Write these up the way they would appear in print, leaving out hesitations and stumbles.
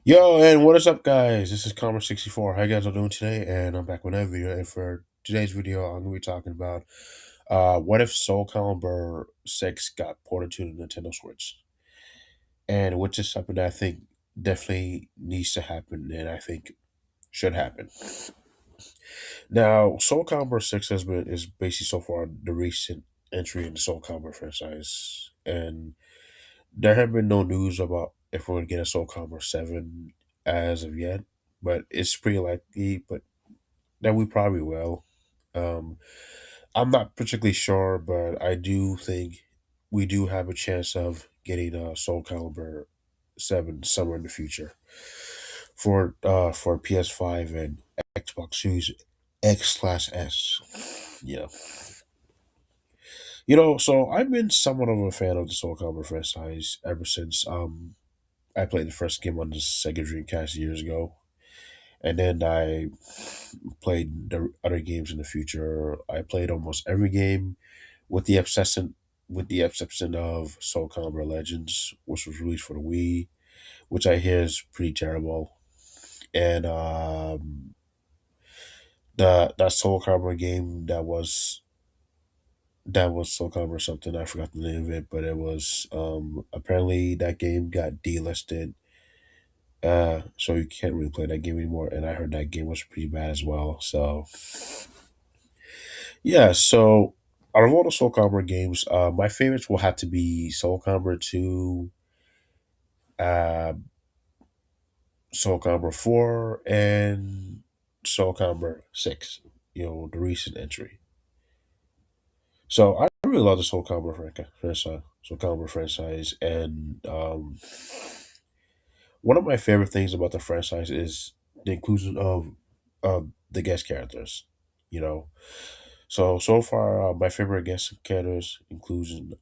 Yo, and what is up, guys? This is Commerce64. How you guys are doing today? And I'm back with another video. And for today's video, I'm going to be talking about what if Soul Calibur 6 got ported to the Nintendo Switch? And which is something that I think definitely needs to happen and I think should happen. Now, Soul Calibur 6 is basically so far the recent entry in the Soul Calibur franchise. And there have been no news about if we're going to get a Soul Calibur 7 as of yet, but it's pretty likely, but that we probably will. Um, I'm not particularly sure, but I do think we do have a chance of getting a Soul Calibur 7 somewhere in the future for PS5 and Xbox Series X/S. Yeah. So I've been somewhat of a fan of the Soul Calibur franchise ever since I played the first game on the Sega Dreamcast years ago, and then I played the other games in the future. I played almost every game, with the exception of Soul Calibur Legends, which was released for the Wii, which I hear is pretty terrible, and the that Soul Calibur game that was Soul Calibur something. I forgot the name of it, but it was apparently that game got delisted. So you can't really play that game anymore. And I heard that game was pretty bad as well. So yeah, so out of all the Soul Calibur games, my favorites will have to be Soul Calibur 2, uh, Soul Calibur 4, and Soul Calibur 6, the recent entry. So I really love the Soul Calibur franchise, and one of my favorite things about the franchise is the inclusion of the guest characters. You know, so far my favorite guest characters inclusion.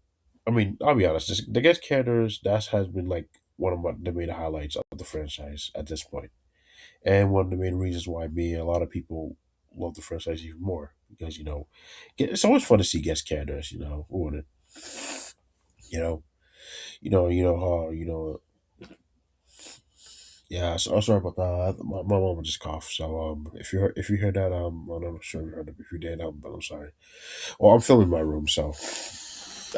I mean, I'll be honest, the guest characters that has been like one of the main highlights of the franchise at this point, and one of the main reasons why me and a lot of people love the franchise even more because it's always fun to see guest characters. Who would it? You know, how Yeah, so I'm sorry about that. My mom just coughed. So if you heard that, I'm not sure you heard it. If you did, but I'm sorry. Well, I'm filming my room, so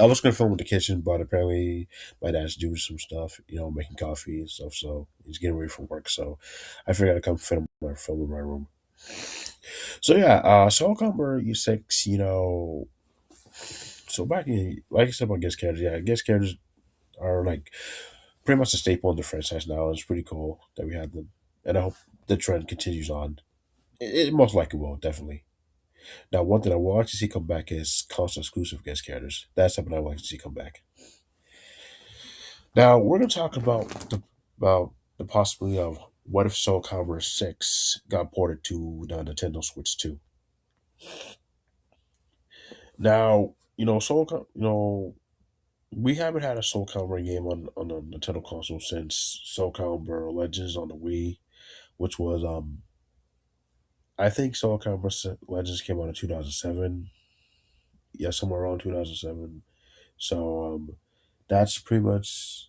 I was gonna film in the kitchen, but apparently my dad's doing some stuff, making coffee and stuff. So he's getting ready for work. So I figured I'd come film in my room. So yeah, Soul Calibur U6, so back in like I said about guest characters, yeah, guest characters are like pretty much a staple in the franchise now. It's pretty cool that we have them, and I hope the trend continues on. It most likely will, definitely. Now, one thing I would like to see come back is console exclusive guest characters. That's something I would like to see come back. Now, we're going to talk about the possibility of what if Soul Calibur 6 got ported to the Nintendo Switch 2. Now, we haven't had a Soul Calibur game on the Nintendo console since Soul Calibur Legends on the Wii, which was I think Soul Calibur Legends came out in 2007. Yeah, somewhere around 2007. So that's pretty much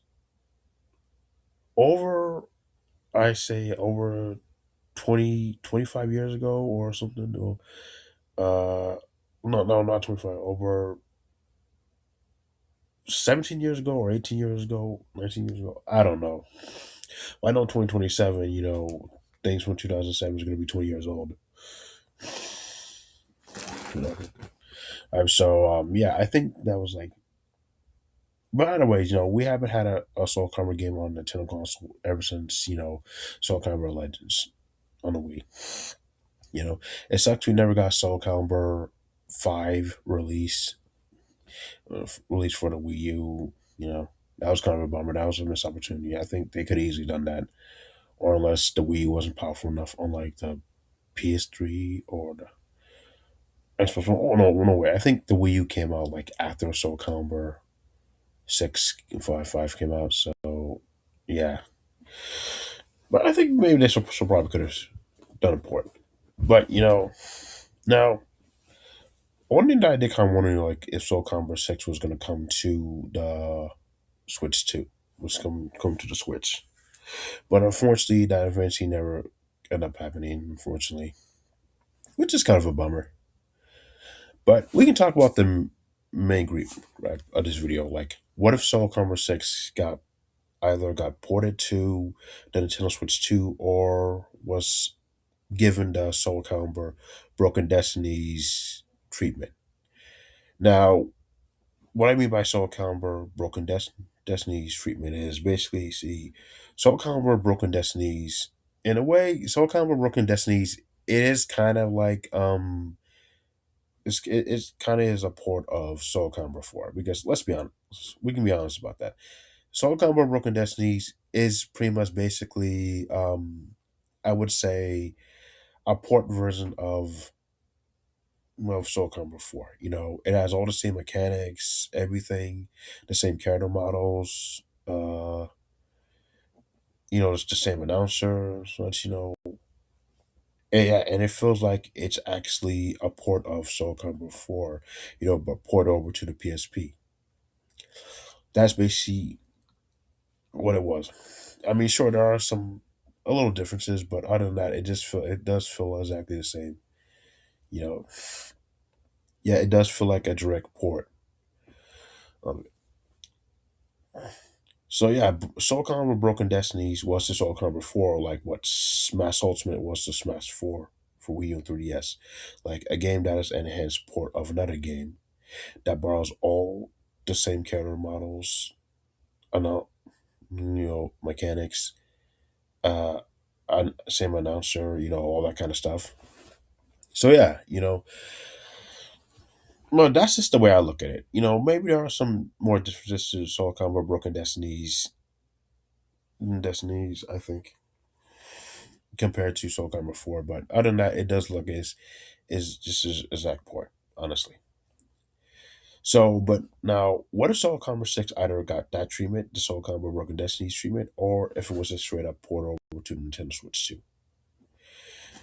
over, I say over 25 years ago or something. Or, no, not 25, over 17 years ago or 18 years ago, 19 years ago. I don't know. I know 2027, things from 2007 is going to be 20 years old. You know? Yeah, I think that was like, but anyways, we haven't had a Soul Calibur game on Nintendo console ever since, Soul Calibur Legends on the Wii. It sucks we never got Soul Calibur 5 release for the Wii U. That was kind of a bummer. That was a missed opportunity. I think they could have easily done that, or unless the Wii wasn't powerful enough, unlike the PS3 or the Xbox One. Oh no way. I think the Wii U came out like after Soul Calibur 6 and 5 came out. So yeah, but I think maybe they should probably could have done a port. But now one thing that I did kind of wondering, like, if Soul Calibur 6 was going to come to the Switch 2, was come to the Switch. But unfortunately, that eventually never ended up happening. Unfortunately, which is kind of a bummer. But we can talk about the main grief, right, of this video. Like, what if Soul Calibur 6 got either got ported to the Nintendo Switch 2 or was given the Soul Calibur Broken Destinies treatment? Now, what I mean by Soul Calibur Destinies treatment is basically, see, Soul Calibur Broken Destinies, in a way, Soul Calibur Broken Destinies, it is kind of like it's kind of is a port of Soul Calibur 4, because let's be honest, we can be honest about that. Soul Calibur Broken Destinies is pretty much basically, I would say, a port version of Soul Calibur 4. You know, it has all the same mechanics, everything, the same character models. It's the same announcer. So it's, and, yeah, and it feels like it's actually a port of Soul Calibur 4. But port over to the PSP. That's basically what it was. I mean, sure, there are some a little differences, but other than that, it does feel exactly the same. You know, yeah, it does feel like a direct port. Um, so yeah, Soul Calibur Broken Destinies was to Soul Calibur 4, like what Smash Ultimate was to Smash 4 for Wii U and 3DS, like a game that is an enhanced port of another game that borrows all the same character models, annou- mechanics, uh, same announcer, all that kind of stuff. So yeah, well, that's just the way I look at it. Maybe there are some more differences to Soul Calibur Broken Destinies, I think, compared to Soul Calibur 4. But other than that, it does look is just as exact port, honestly. So, but now, what if Soul Calibur 6 either got that treatment, the Soul Calibur Broken Destinies treatment, or if it was a straight up port over to Nintendo Switch 2?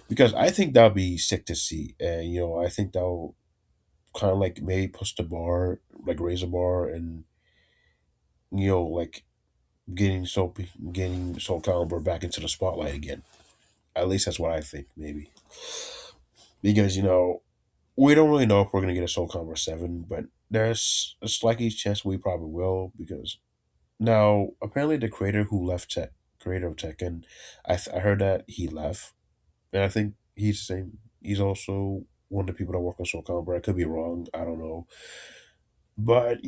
Because I think that would be sick to see. And, I think that will kind of like maybe push the bar, like raise the bar, and, like getting Soul Calibur back into the spotlight again. At least that's what I think, maybe. Because, we don't really know if we're gonna get a Soul Calibur 7, but there's a slightly chance we probably will, because now apparently the creator of Tekken, I heard that he left. And I think he's also one of the people that work on Soul Calibur. I could be wrong, I don't know. But,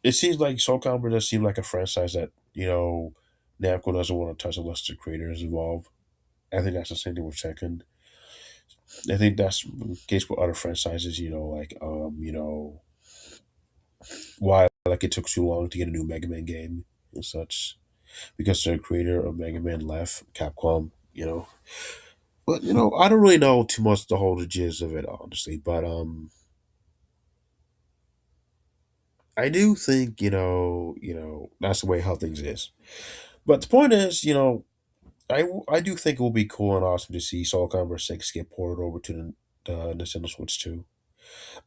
it seems like Soul Calibur does seem like a franchise that, Namco doesn't want to touch unless the creator is involved. I think that's the same thing with Tekken. I think that's the case with other franchises, like why like it took too long to get a new Mega Man game and such. Because the creator of Mega Man left, Capcom. But I don't really know too much the whole gist of it, honestly. But I do think, that's the way how things is. But the point is, I do think it will be cool and awesome to see Soul Calibur 6 get ported over to the Nintendo Switch 2.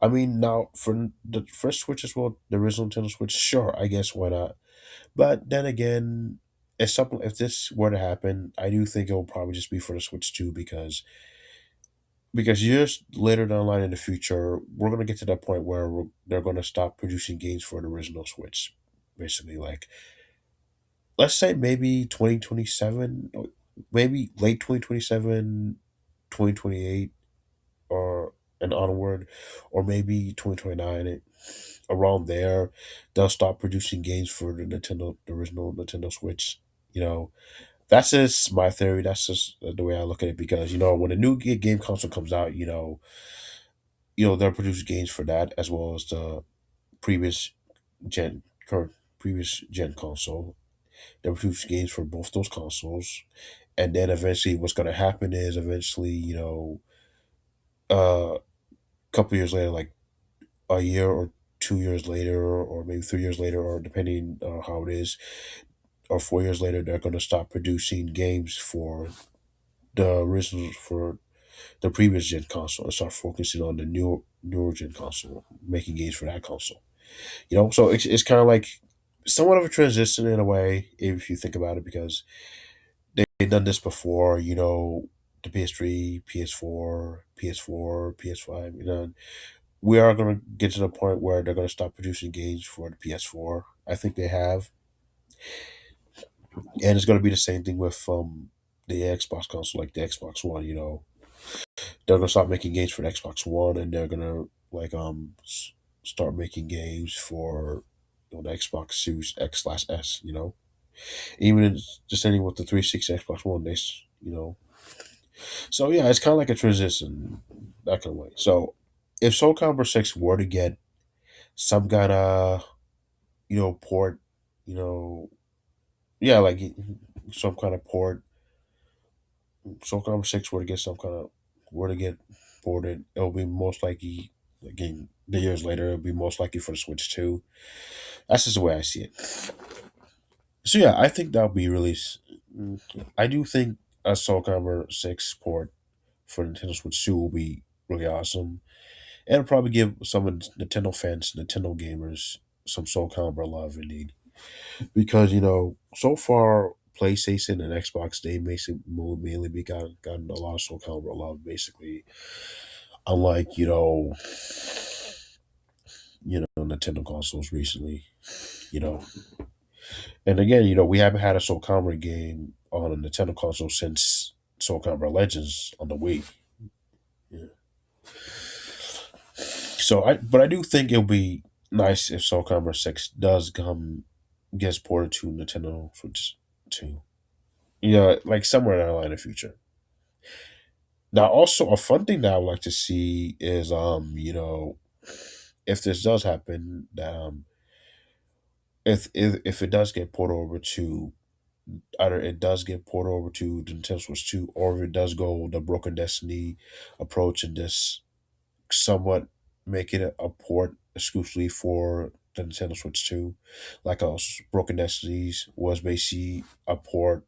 I mean, now for the first Switch as well, the original Nintendo Switch, sure, I guess why not? But then again, if this were to happen, I do think it will probably just be for the Switch 2, because years later down the line in the future, we're gonna get to that point where they're gonna stop producing games for the original Switch. Basically, like, let's say maybe 2027, or maybe late 2027, 2028, or and onward, or maybe 2029, around there, they'll stop producing games for the original Nintendo Switch. You know, that's just my theory. That's just the way I look at it, because when a new game console comes out, they'll produce games for that as well as the previous current previous gen console. They'll produce games for both those consoles, and then eventually, what's going to happen is eventually, a couple years later, like a year or 2 years later, or maybe 3 years later, or depending how it is, or 4 years later, they're going to stop producing games for the previous gen console and start focusing on the newer gen console, making games for that console. So it's kind of like somewhat of a transition in a way, if you think about it, because they've done this before. The PS3, PS4, PS4, PS5. We are going to get to the point where they're going to stop producing games for the PS4. I think they have, and it's going to be the same thing with the Xbox console, like the Xbox One. They're going to stop making games for the Xbox One, and they're going to like start making games for the Xbox Series X/S. Even just ending with the 360 Xbox One, So yeah, it's kind of like a transition that kind of way. So if Soul Calibur 6 were to get some kind of port, you know, yeah, like some kind of port, Soul Calibur 6 were to get some kind of were to get ported, it'll be most likely again the years later. It'll be most likely for the Switch 2. That's just the way I see it. So yeah, I think that'll be released. I do think a Soul Calibur 6 port for Nintendo Switch 2 will be really awesome. And it'll probably give some of Nintendo fans, Nintendo gamers, some Soul Calibur love indeed. Because, so far, PlayStation and Xbox, they basically mainly be gotten a lot of Soul Calibur love, basically. Unlike, Nintendo consoles recently, you know. And again, we haven't had a Soul Calibur game on a Nintendo console since Soul Calibur Legends on the Wii. Yeah. But I do think it'll be nice if Soul Calibur 6 does gets ported to Nintendo Switch 2. Like somewhere down the line in the future. Now, also a fun thing that I would like to see is, if this does happen, if it does get ported over to either it does get ported over to the Nintendo Switch 2, or if it does go the Broken Destiny approach and this somewhat make it a port exclusively for the Nintendo Switch 2. Like Broken Destinies was basically a port,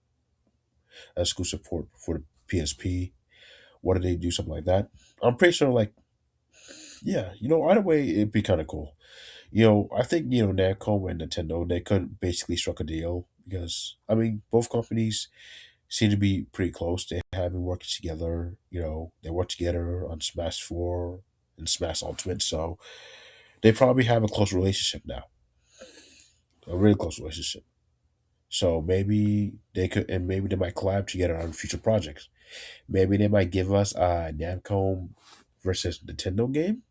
exclusive port for the PSP. What did they do? Something like that. I'm pretty sure, like, yeah, either way, it'd be kind of cool. I think, Namco and Nintendo, they could basically struck a deal because, I mean, both companies seem to be pretty close. They have been working together. They worked together on Smash 4 and Smash Ultimate. So they probably have a close relationship now, a really close relationship. So maybe they could, and maybe they might collab together on future projects. Maybe they might give us a Namco versus Nintendo game.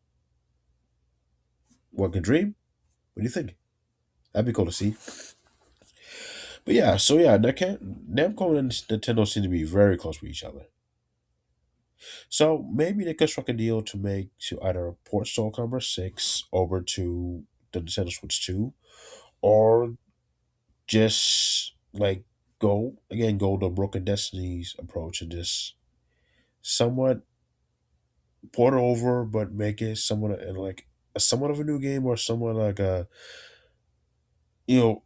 One can dream. What do you think? That'd be cool to see. But yeah, so yeah, Namco and Nintendo seem to be very close with each other. So maybe they could strike a deal to either port Soul Calibur 6 over to the Nintendo Switch 2, or just like go the Broken Destinies approach and just somewhat port it over, but make it somewhat of a new game, or somewhat like a you know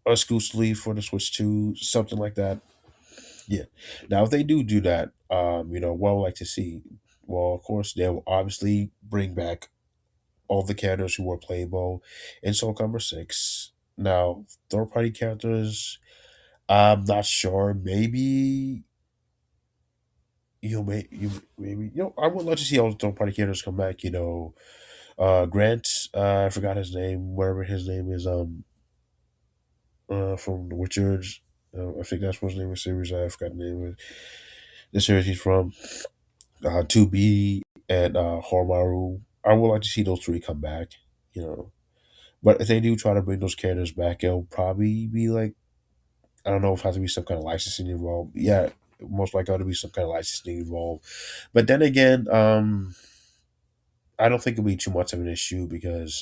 exclusively for the Switch 2, something like that. Yeah. Now, if they do that, what I would like to see, well, of course, they'll obviously bring back all the characters who were playable in Soul Calibur 6. Now, third party characters, I'm not sure. Maybe, maybe, I would love to see all the third party characters come back. Grant, I forgot his name, whatever his name is, from The Witchers. I think that's what his name is, series. I forgot the name of the series he's from. 2B and Hormaru. I would like to see those three come back, you know. But if they do try to bring those characters back, it'll probably be like, I don't know if it has to be some kind of licensing involved. Yeah, most likely to be some kind of licensing involved. But then again, I don't think it'll be too much of an issue because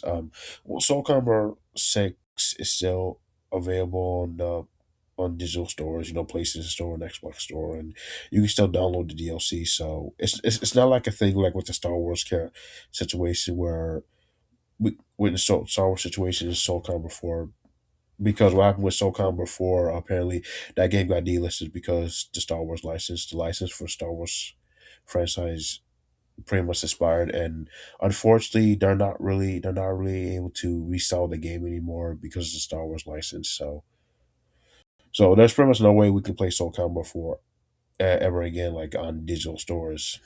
Soul Calibur 6 is still available on digital stores, PlayStation Store and Xbox Store, and you can still download the DLC. So it's not like a thing like with the Star Wars situation where with the Star Wars situation in Soul Calibur 4, because what happened with Soul Calibur 4, apparently that game got delisted because the license for Star Wars franchise pretty much expired, and unfortunately, they're not really able to resell the game anymore because of the Star Wars license. So there's pretty much no way we can play Soul Calibur 4 ever again, like on digital stores.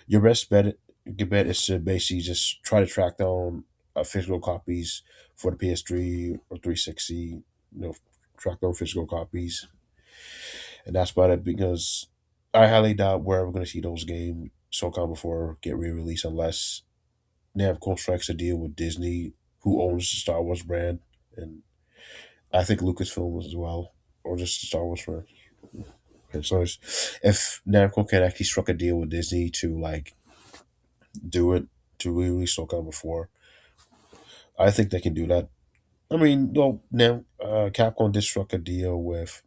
Your best bet, your bet is to basically just try to track down physical copies for the PS3 or 360. Track down physical copies, and that's about it. Because I highly doubt we're ever going to see those games Soul Calibur 4 get re-released unless Namco strikes a deal with Disney, who owns the Star Wars brand, and I think Lucasfilm as well, or just the Star Wars brand. Okay, so if Namco can actually struck a deal with Disney to like do it to re-release Soul Calibur 4, I think they can do that. I mean, well, now Capcom did struck a deal with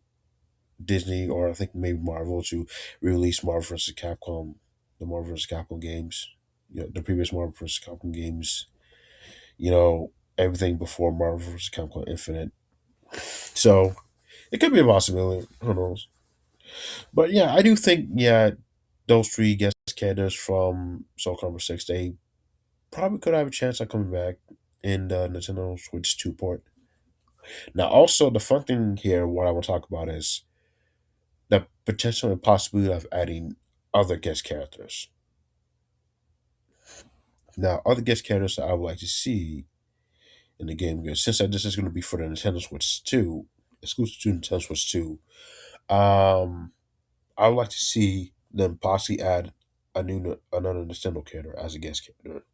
Disney, or I think maybe Marvel, to release Marvel vs. Capcom, the Marvel vs. Capcom games, the previous Marvel vs. Capcom games, everything before Marvel vs. Capcom Infinite. So it could be a possibility. Who knows? But yeah, I do think those three guest characters from Soul Calibur 6, they probably could have a chance at coming back in the Nintendo Switch 2 port. Now, also the fun thing here, what I want to talk about is the potential and possibility of adding other guest characters. Now, other guest characters that I would like to see in the game, because since this is going to be for the Nintendo Switch 2, exclusive to Nintendo Switch 2, um, I would like to see them possibly add another Nintendo character as a guest character.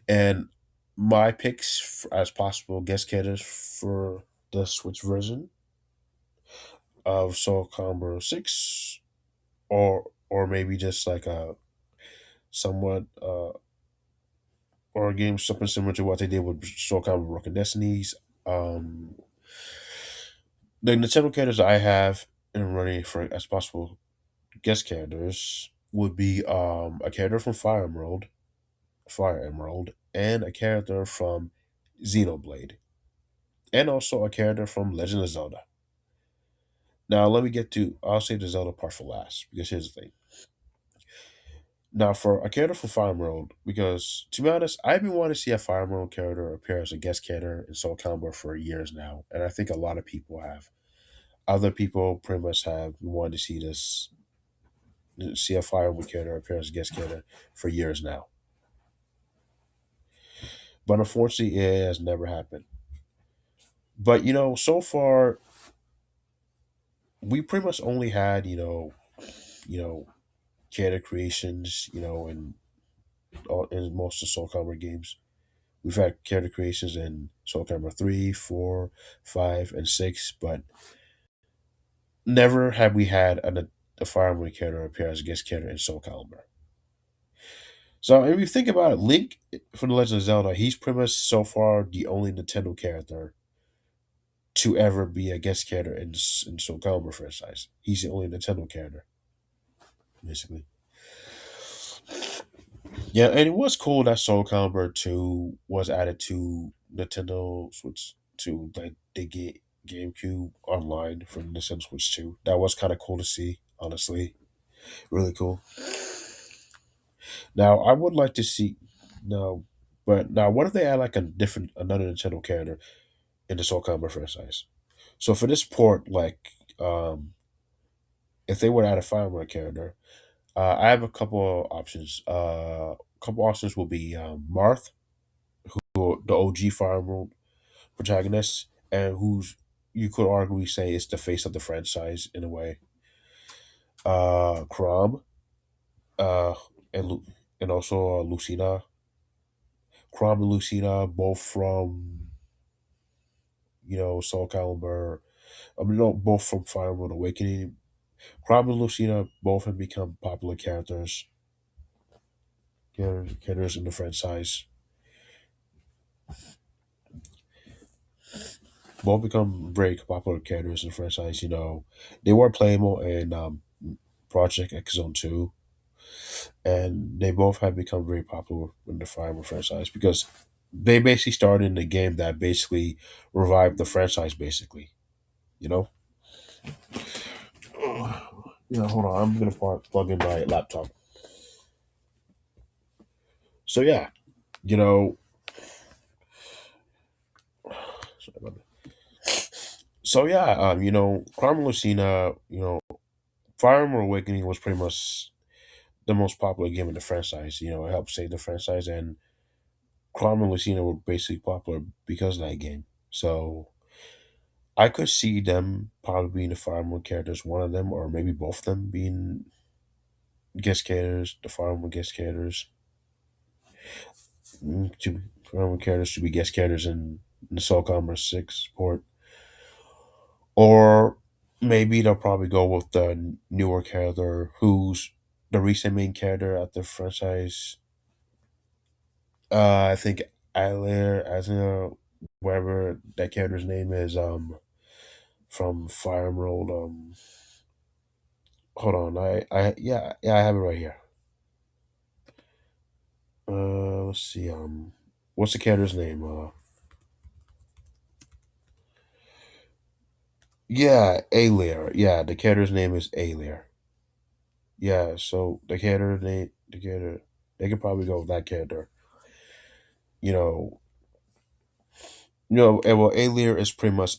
And my picks as possible guest characters for the Switch version of Soul Calibur 6, or maybe just like a somewhat or a game something similar to what they did with Soul Calibur Broken Destinies. Um, the Nintendo characters I have in running for as possible guest characters would be a character from Fire Emerald, and a character from Xenoblade, and also a character from Legend of Zelda. Now, let me get to. I'll save the Zelda part for last because here's the thing. Now, for a character from Fire Emerald, because to be honest, I've been wanting to see a Fire Emerald character appear as a guest character in Soul Calibur for years now, and I think a lot of people have. Other people pretty much have wanted to see see a Fire Emerald character appear as a guest character for years now. But unfortunately, it has never happened. But so far we pretty much only had you know, character creations, in most of the Soul Calibur games. We've had character creations in Soul Calibur 3, 4, 5, and 6, but never have we had a Fire Emblem character appear as a guest character in Soul Calibur. So if you think about it, Link from The Legend of Zelda, he's pretty much so far the only Nintendo character to ever be a guest character in Soul Calibur franchise. He's the only Nintendo character, basically. Yeah, and it was cool that Soul Calibur 2 was added to Nintendo Switch to like they get GameCube online from Nintendo Switch 2. That was kind of cool to see, honestly. Really cool. Now I would like to see now but now what if they add like another Nintendo character in the Soul Calibur franchise? So for this port, like if they were to add a Fire Emblem character, I have a couple of options. A couple options will be Marth, the OG Fire Emblem protagonist, and who's you could arguably say is the face of the franchise in a way. Crom, uh, and and also Lucina. Crom and Lucina, both from Soul Calibur. I mean, no, both from Fire Emblem Awakening. Crom and Lucina both have become popular characters in the franchise. Both become very popular characters in the franchise. They were playable in Project X Zone 2, and they both have become very popular in the Fire Emblem franchise because they basically started in the game that basically revived the franchise. Basically, you know. Hold on. I'm gonna plug in my laptop. So yeah, you know, sorry about that. So yeah, Carmen Lucina, Fire Emblem Awakening was pretty much the most popular game in the franchise. It helped save the franchise, and Carmen Lucina were basically popular because of that game. So I could see them probably being the Fire Emblem characters, one of them, or maybe both of them being guest characters, the Fire Emblem guest characters. To Fire Emblem characters to be guest characters in the Soul Calibur 6 port. Or maybe they'll probably go with the newer character who's the recent main character at the franchise. I think Ailer, as whatever that character's name is, from Fire Emerald. Hold on, I have it right here. Let's see. What's the character's name? Yeah, Ailer. Yeah, the character's name is Ailer. Yeah, so the character, they could probably go with that character. You know, well, Alier is pretty much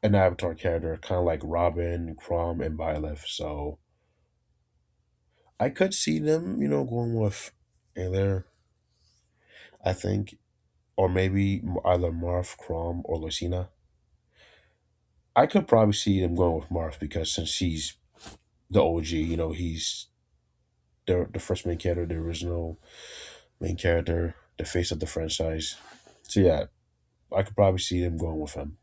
an Avatar character, kind of like Robin, Crom, and Byleth. So I could see them, going with Alier, I think, or maybe either Marth, Crom, or Lucina. I could probably see them going with Marth because since he's the OG, he's the first main character, the original main character, the face of the franchise. So yeah, I could probably see them going with him.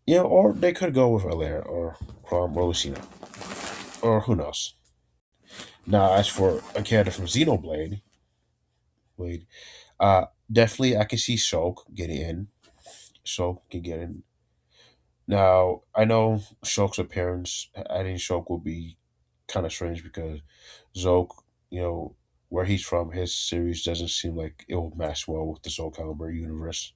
Yeah, or they could go with Alair or Crom or Lucina, or who knows. Now, as for a character from Blade, definitely I can see Shulk getting in. Shulk can get in. Now, I know Shulk's appearance, adding Shulk will be kind of strange because Zoke, where he's from, his series doesn't seem like it will match well with the Soul Calibur universe.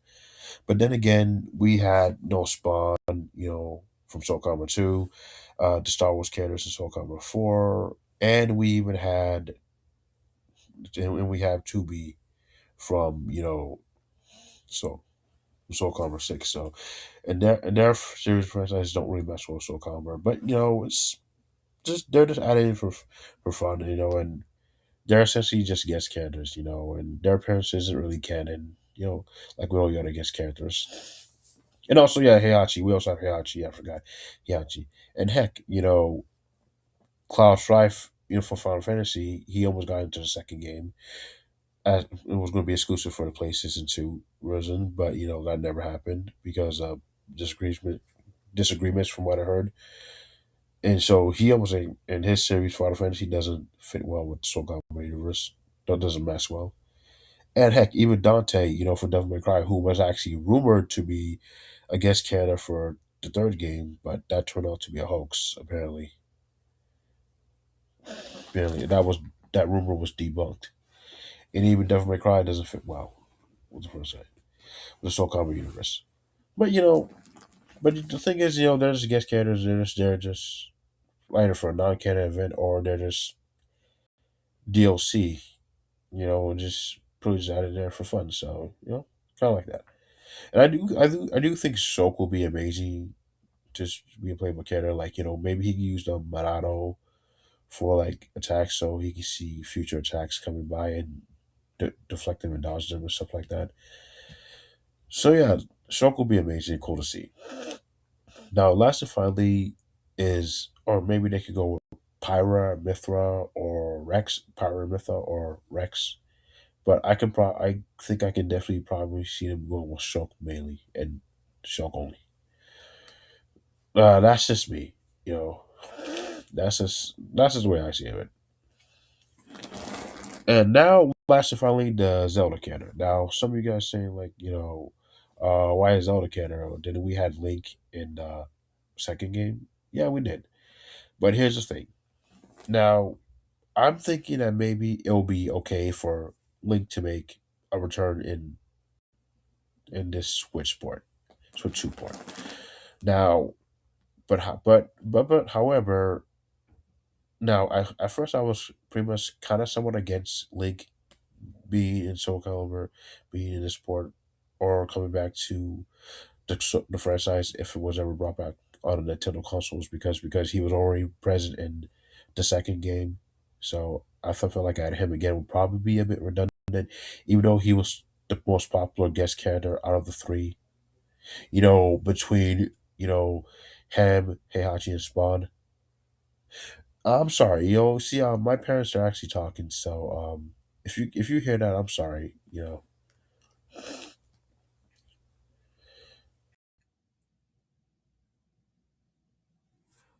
But then again, we had no Spawn, from Soul Calibur 2, the Star Wars characters in Soul Calibur 4, and we even had, and we have 2B from, so Soul Calibur 6. So, and their series franchises don't really mess with Soul Calibur, but it's just they're just added in for fun, and they're essentially just guest characters, and their appearance isn't really canon, like with all the other guest characters. And also, yeah, Heihachi. We also have Heihachi. I forgot Heihachi. And heck, Cloud Strife, for Final Fantasy, he almost got into the second game. As it was going to be exclusive for the PlayStation 2 version, but that never happened because of disagreements from what I heard. And so he almost in his series Final Fantasy doesn't fit well with Soul Calibur universe. That doesn't match well. And heck, even Dante, for Devil May Cry, who was actually rumored to be a guest character for the third game, but that turned out to be a hoax. Apparently, that rumor was debunked. And even Devil May Cry doesn't fit well with the first game, with the Soul Calibur universe. But but the thing is, they're just guest characters. They're just either for a non-canon event or they're just DLC. And just probably just added there for fun. So kind of like that. And I do think Soak will be amazing. Just be a playable character. Like maybe he can use the Marado for like attacks, so he can see future attacks coming by and deflect them and dodge them and stuff like that. So yeah, Shulk will be amazing, cool to see. Now, last and finally is, or maybe they could go with Pyra, Mithra, or Rex. Pyra, Mithra, or Rex. But I think I can definitely probably see them going with Shulk mainly and Shulk only. That's just me, you know. That's just the way I see it. And now, last and finally, the Zelda canon. Now, some of you guys saying like, why is Zelda canon? Did we have Link in the second game? Yeah, we did. But here's the thing. Now, I'm thinking that maybe it'll be okay for Link to make a return in this Switch 2 port. Now, however, now at first I was pretty much kind of somewhat against Link being in Soul Calibur, being in the sport, or coming back to the franchise if it was ever brought back on the Nintendo consoles because he was already present in the second game. So I felt like adding him again would probably be a bit redundant, even though he was the most popular guest character out of the three. Between him, Heihachi, and Spawn. I'm sorry, see, my parents are actually talking, so if you hear that, I'm sorry.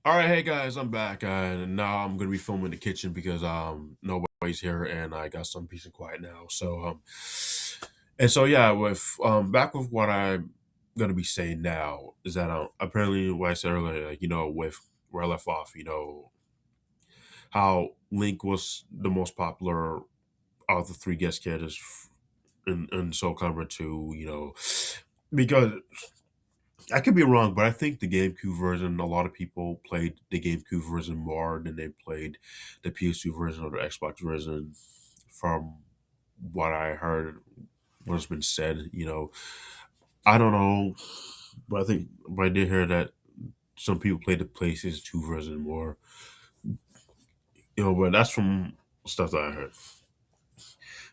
All right, hey guys, I'm back, and now I'm gonna be filming in the kitchen because nobody's here, and I got some peace and quiet now. So yeah, with back with what I'm gonna be saying now is that apparently what I said earlier, like with where I left off, how Link was the most popular out of the three guest characters in Soul Calibur 2, because I could be wrong, but I think the GameCube version, a lot of people played the GameCube version more than they played the PS2 version or the Xbox version. From what I heard, what has been said, I don't know, but I did hear that some people played the PlayStation 2 version more, but that's from stuff that I heard.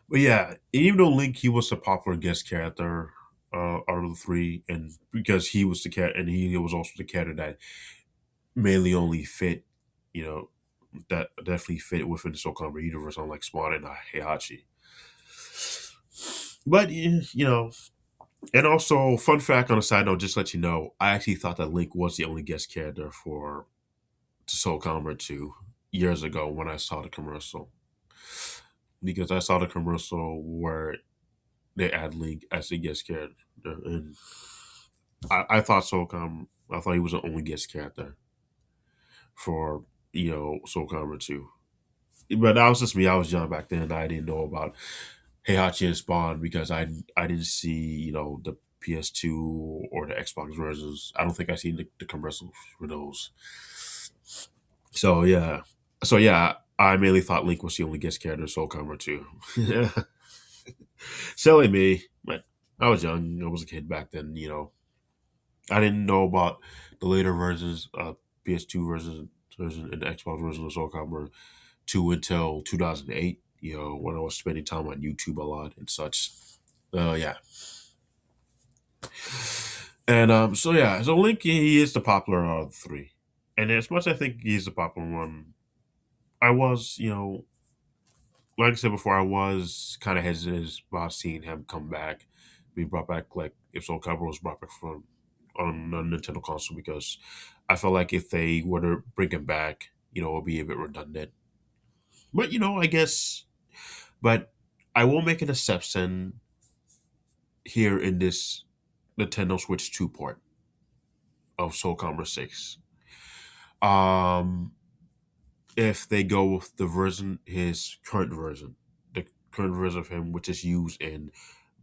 But yeah, even though Link, he was a popular guest character out of the three, and because he was the cat, and he was also the character that mainly only fit, you know, that definitely fit within the Soul Calibur universe, unlike Spawn and Heihachi. But and also fun fact on a side note, just to let you know, I actually thought that Link was the only guest character for Soul Calibur 2 years ago when I saw the commercial, because I saw the commercial where they add Link as a guest character, and I thought I thought he was the only guest character for Soul Calibur 2. But that was just me. I was young back then. I didn't know about Heihachi and Spawn because I didn't see the PS2 or the Xbox versions. I don't think I seen the commercials for those. So yeah, I mainly thought Link was the only guest character in Soul Calibur 2. Silly me, but I was young. I was a kid back then. I didn't know about the later versions, PS2 version and the Xbox version of Soul Calibur 2 until 2008. When I was spending time on YouTube a lot and such. Yeah. And so Link, he is the popular out of the three, and as much as I think he's the popular one, I was like I said before, I was kind of hesitant about seeing him come back, be brought back, like if Soul Calibur was brought back from on a Nintendo console, because I felt like if they were to bring him back, it would be a bit redundant. But I guess, but I will make an exception here in this Nintendo Switch 2 port of Soul Calibur 6. Um, if they go with his current version, the current version of him, which is used in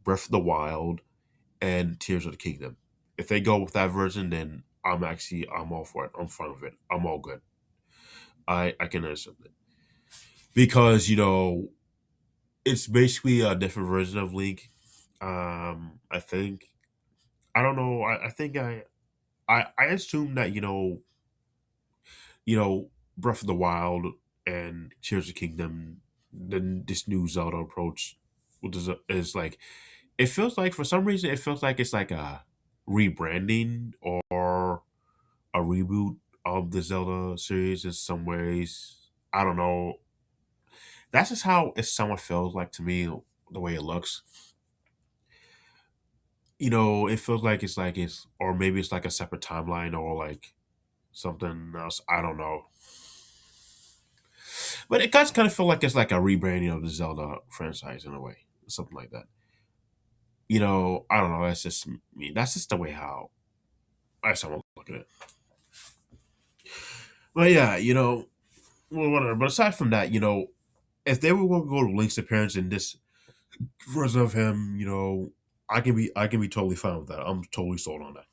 Breath of the Wild and Tears of the Kingdom. If they go with that version, then I'm all for it. I'm fine with it. I'm all good. I can understand it because it's basically a different version of Link. I think I don't know. I think I assume that you know Breath of the Wild and Tears of the Kingdom, then this new Zelda approach, which is like, it feels like, for some reason it feels like it's like a rebranding or a reboot of the Zelda series in some ways. I don't know. That's just how it somewhat feels like to me, the way it looks. It feels like it's, or maybe it's like a separate timeline or like something else. I don't know. But it does kind of feel like it's like a rebranding of the Zelda franchise in a way, something like that. I don't know. That's just me. That's just the way how I someone look at it. But yeah, well, whatever. But aside from that, if they were going to go to Link's appearance in this version of him, I can be totally fine with that. I'm totally sold on that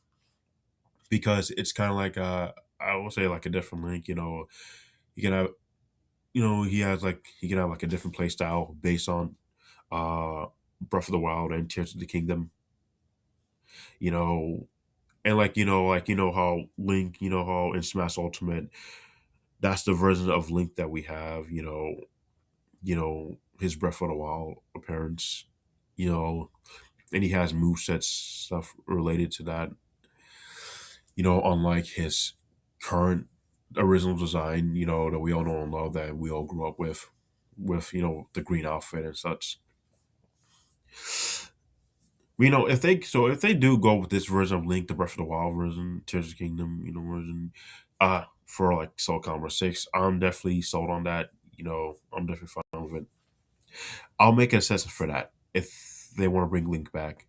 because it's kind of like I will say like a different Link. You can have he can have like a different play style based on uh, Breath of the Wild and Tears of the Kingdom. You know, and how Link, how in Smash Ultimate, that's the version of Link that we have. His Breath of the Wild appearance. You know, and he has movesets stuff related to that. Unlike his current original design, that we all know and love, that we all grew up with the green outfit and such. If they do go with this version of Link, the Breath of the Wild version, Tears of the Kingdom, version, for like Soul Calibur 6, I'm definitely sold on that. I'm definitely fine with it. I'll make an assessment for that if they want to bring Link back.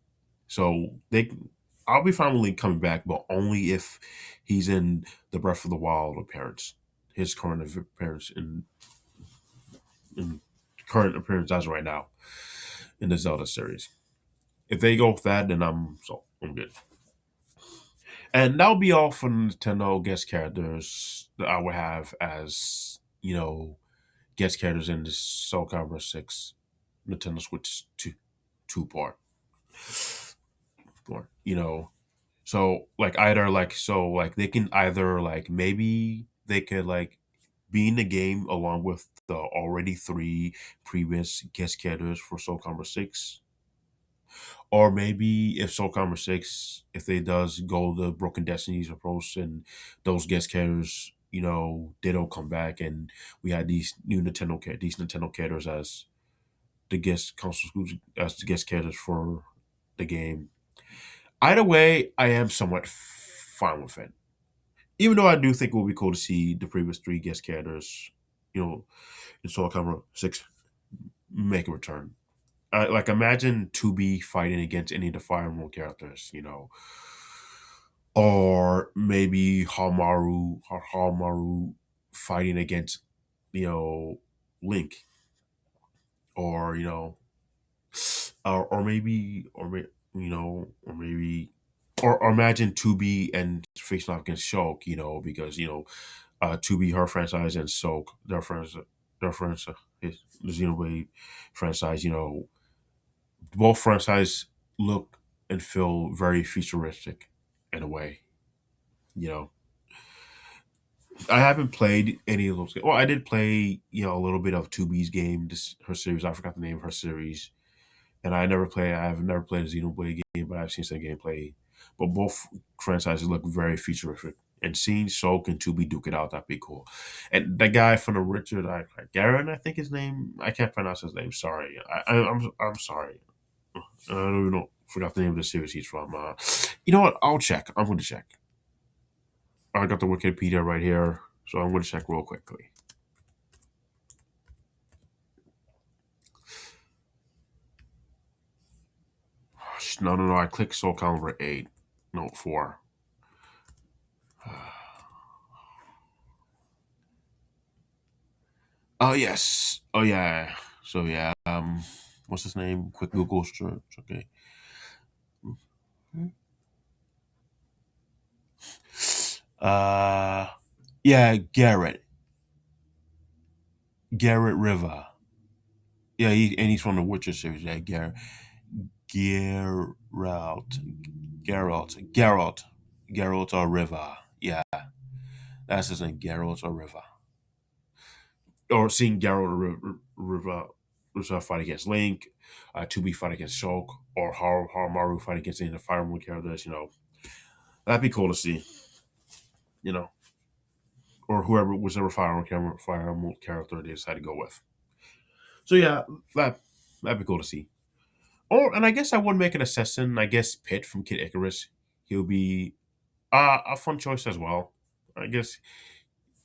I'll be fine with Link coming back, but only if he's in the Breath of the Wild appearance, his current appearance in current appearance as right now in the Zelda series. If they go with that, then I'm good. And that'll be all for Nintendo guest characters that I would have as guest characters in this Soul Calibur 6 Nintendo Switch two part. So they can either maybe they could be in the game along with the already three previous guest characters for Soul Calibur 6. Or maybe if Soul Calibur 6, if they does go the Broken Destinies approach and those guest characters, they don't come back and we had these Nintendo characters as the guest console exclusive as the guest characters for the game. Either way, I am somewhat fine with it. Even though I do think it would be cool to see the previous three guest characters, in Soul Calibur 6 make a return. Imagine 2B fighting against any of the Fire Emblem characters, or maybe Hamaru fighting against, you know, Link, or or maybe, or imagine 2B and facing off against Shulk, because 2B her franchise and Shulk their friends, the Xenoblade franchise, both franchise look and feel very futuristic in a way. You know, I haven't played any of those. Well, I did play, a little bit of 2B's game, this her series. I forgot the name of her series, and I've never played a Xenoblade game, but I've seen some gameplay. But both franchises look very futuristic. And seeing Shulk and 2B duke it out, that'd be cool. And the guy from the Richard, Garen, I think his name. I can't pronounce his name. Sorry, I'm sorry. I don't even know. Forgot the name of the series he's from. You know what? I'll check. I'm going to check. I got the Wikipedia right here, so I'm going to check real quickly. No, no, no. I clicked Soul Calibur 8. No, 4. Oh, yes. Oh, yeah. So, yeah. What's his name? Quick Google search. Okay. Uh, yeah, Garrett. Garrett River. Yeah, he's from the Witcher series. Yeah, Geralt. Geralt or River. Yeah, that's his name. Geralt or River. Or seeing River fight against Link, 2B fight against Shulk, or Maru fight against any of the Fire Emblem characters. That'd be cool to see. You know, or whichever Fire Emblem character they decide to go with. So yeah, that that'd be cool to see. Or and I guess I would make an assassin. I guess Pit from Kid Icarus. He'll be a fun choice as well. I guess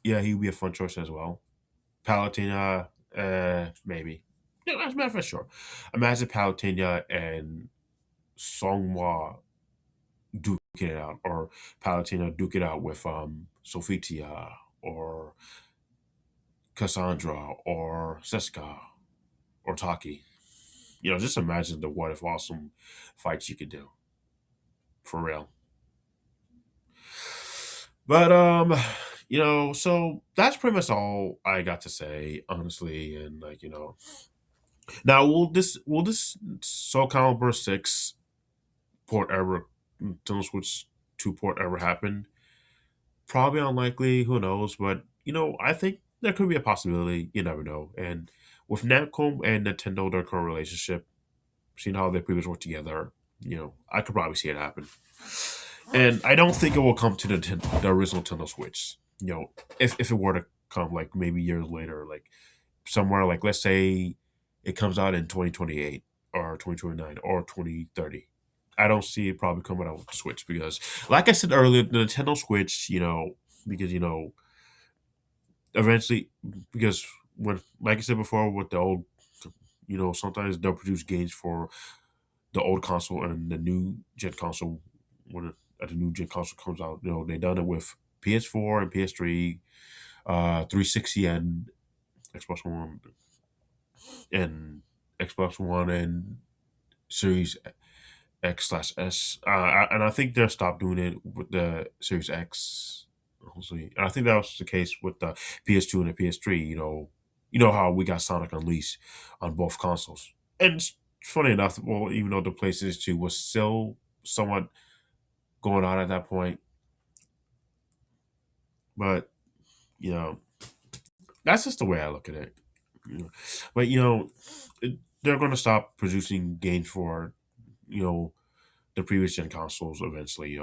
yeah, he'll be a fun choice as well. Palatina, maybe. Yeah, as a matter of fact, sure. Imagine Palatina and Songhua duke it out, or Palatina duke it out with Sophitia, or Cassandra, or Seska, or Taki. Just imagine the what if awesome fights you could do for real. But so that's pretty much all I got to say, honestly, and Now, will this Soul Calibur 6 port ever, Nintendo Switch 2 port ever happen? Probably unlikely. Who knows? But I think there could be a possibility. You never know. And with Namco and Nintendo, their current relationship, seeing how they previously worked together, I could probably see it happen. And I don't think it will come to the original Nintendo Switch. If it were to come like maybe years later, like somewhere like let's say it comes out in 2028 or 2029 or 2030. I don't see it probably coming out with the Switch because, like I said earlier, the Nintendo Switch, because eventually, because when, like I said before, with the old, sometimes they'll produce games for the old console and the new gen console. When the new gen console comes out, they done it with PS4 and PS3, 360 and Xbox One and Xbox One and Series X/S. And I think they'll stop doing it with the Series X. Honestly. And I think that was the case with the PS2 and the PS3. You know how we got Sonic Unleashed on both consoles. And it's funny enough, well, even though the PlayStation 2 was still somewhat going on at that point, but you know, that's just the way I look at it. You know. But they're going to stop producing games for you know the previous gen consoles eventually.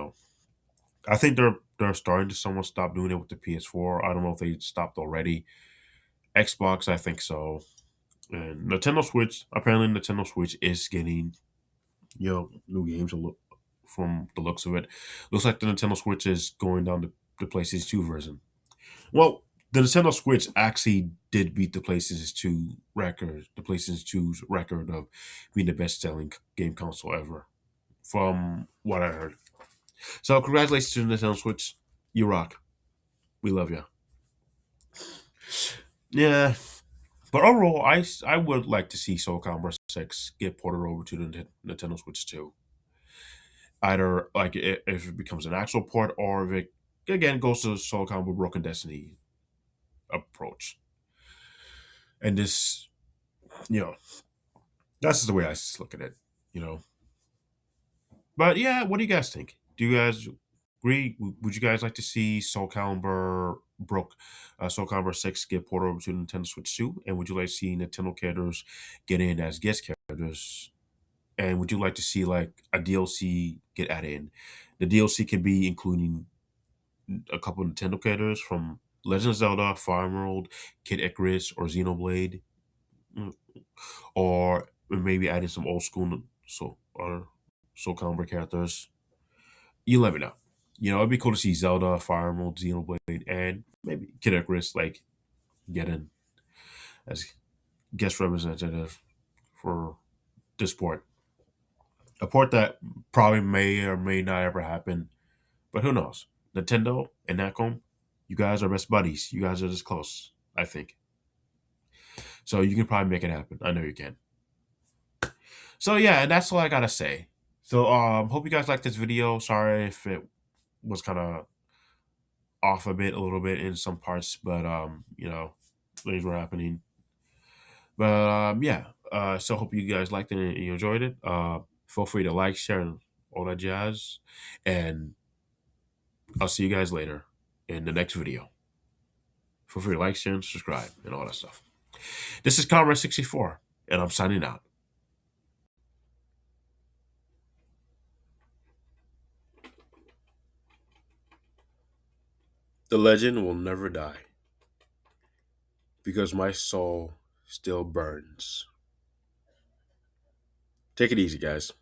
I think they're starting to somewhat stop doing it with the PS4. I don't know if they stopped already. Xbox, I think so. And Nintendo Switch, apparently Nintendo Switch is getting new games from the looks of it. Looks like the Nintendo Switch is going down the PlayStation 2 version. Well, the Nintendo Switch actually did beat the PlayStation 2's record of being the best selling game console ever, from what I heard. So congratulations to the Nintendo Switch. You rock. We love you. Yeah, but overall, I would like to see Soul Calibur 6 get ported over to the Nintendo Switch too. Either like if it becomes an actual port, or if it again goes to Soul Calibur Broken Destiny approach. And this, you know, that's just the way I look at it. You know, but yeah, what do you guys think? Do you guys agree? Would you guys like to see Soul Calibur 6 get ported over to Nintendo Switch 2? And would you like to see Nintendo characters get in as guest characters? And would you like to see like a DLC get added in? The DLC can be including a couple of Nintendo characters from Legend of Zelda, Fire Emerald, Kid Icarus, or Xenoblade, mm, or maybe adding some old school Soul Calibur characters. You let me know. It'd be cool to see Zelda, Fire Emerald, Xenoblade, and maybe Kid Icarus like get in as guest representative for this port. A port that probably may or may not ever happen, but who knows? Nintendo and Nacom, you guys are best buddies. You guys are this close, I think. So you can probably make it happen. I know you can. So yeah, and that's all I gotta say. So hope you guys liked this video. Sorry if it was kind of off a little bit in some parts, but things were happening. But yeah, so hope you guys liked it and you enjoyed it. Feel free to like, share, and all that jazz. And I'll see you guys later in the next video. Feel free to like, share, and subscribe, and all that stuff. This is Comrade64, and I'm signing out. The legend will never die because my soul still burns. Take it easy, guys.